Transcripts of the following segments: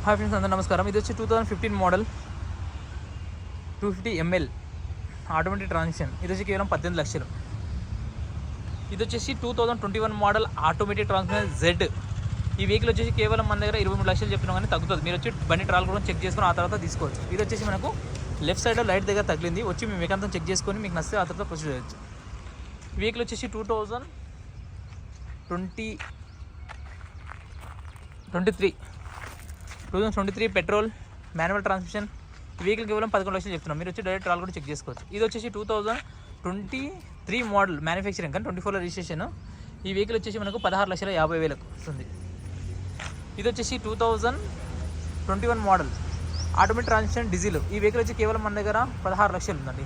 Hi friends, అందరూ నమస్కారం. ఇది వచ్చి 2015 మోడల్ 250 ml ఆటోమేటిక్ ట్రాన్స్మిషన్. ఇది వచ్చి కేవలం 18 లక్షలు. ఇది వచ్చేసి 2021 మోడల్ ఆటోమేటిక్ ట్రాన్స్మిషన్ జెడ్. ఈ వెహికల్ వచ్చేసి కేవలం మన దగ్గర 23 లక్షలు చెప్తున్నాం, కానీ తగ్గుతుంది. మీరు వచ్చి బండి ట్రాల్ కూడా చెక్ చేసుకుని ఆ తర్వాత తీసుకోవచ్చు. ఇది వచ్చేసి మనకు లెఫ్ట్ సైడ్ లైట్ దగ్గర తగిలింది. వచ్చి మీ మెకానికల్ చెక్ చేసుకొని మీకు నచ్చితే ఆ తర్వాత ప్రొసీడ్ చేయొచ్చు. వెహికల్ వచ్చేసి 2023 పెట్రోల్ మాన్యువల్ ట్రాన్స్మిషన్. ఈ వెహికల్ కేవలం 11 లక్షలు చెప్తున్నాం. మీరు వచ్చి డైరెక్ట్ ట్రాల్ కూడా చెక్ చేసుకోవచ్చు. ఇది వచ్చేసి 2023 మోడల్ మ్యానుఫ్యాక్చరింగ్, కానీ 24లో రిజిస్ట్రేషన్. ఈ వెహికల్ వచ్చేసి మనకు 16,50,000 వస్తుంది. ఇది వచ్చేసి 2021 మోడల్ ఆటోమేటిక్ ట్రాన్స్మిషన్ డీజిల్. ఈ వెహికల్ వచ్చి కేవలం మన దగ్గర 16 లక్షలు ఉందండి.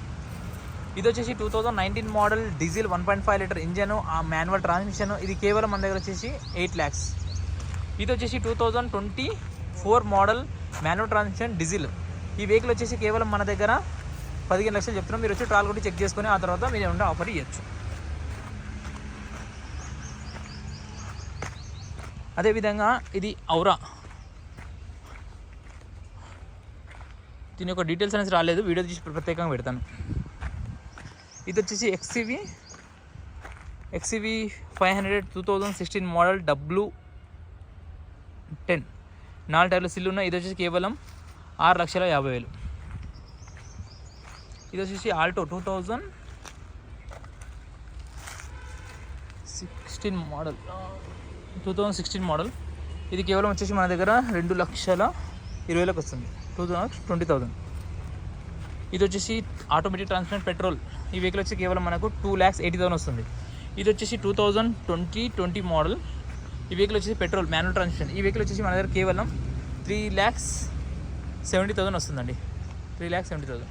ఇది వచ్చేసి 2019 మోడల్ డీజిల్ 1.5 లీటర్ ఇంజన్, ఆ మాన్యువల్ ట్రాన్స్మిషన్. ఇది కేవలం మన దగ్గర వచ్చేసి 8 lakhs. ఇది వచ్చేసి 2024 మోడల్ మాన్యువల్ ట్రాన్స్మిషన్ డీజిల్. ఈ వెహికల్ వచ్చేసి కేవలం మన దగ్గర 15 లక్షలు చెప్తున్నాం. మీరు వచ్చి ట్రాల్ కూడా చెక్ చేసుకొని ఆ తర్వాత మీరు ఏమంటే ఆఫర్ ఇవ్వచ్చు. అదేవిధంగా ఇది ఔరా. దీని యొక్క డీటెయిల్స్ అనేది రాలేదు, వీడియో తీసి ప్రత్యేకంగా పెడతాను. ఇది వచ్చేసి XCV 500 2016 మోడల్ W10 4 టైర్లు సిల్లు ఉన్నాయి. ఇది వచ్చేసి కేవలం 6,50,000. ఇది వచ్చేసి ఆల్టో 2016 మోడల్. ఇది కేవలం వచ్చేసి మన దగ్గర 2,20,000 వస్తుంది, 20,000. ఇది వచ్చేసి ఆటోమేటిక్ ట్రాన్స్మిషన్ పెట్రోల్. ఈ వెహికల్ వచ్చి కేవలం మనకు 2,80,000 వస్తుంది. ఇది వచ్చేసి 2020 మోడల్. ఈ వెహికల్ వచ్చేసి పెట్రోల్ మాన్యువల్ ట్రాన్స్మిషన్. ఈ వెహికల్ వచ్చేసి మన దగ్గర కేవలం 3,70,000 వస్తుందండి, 3,70,000.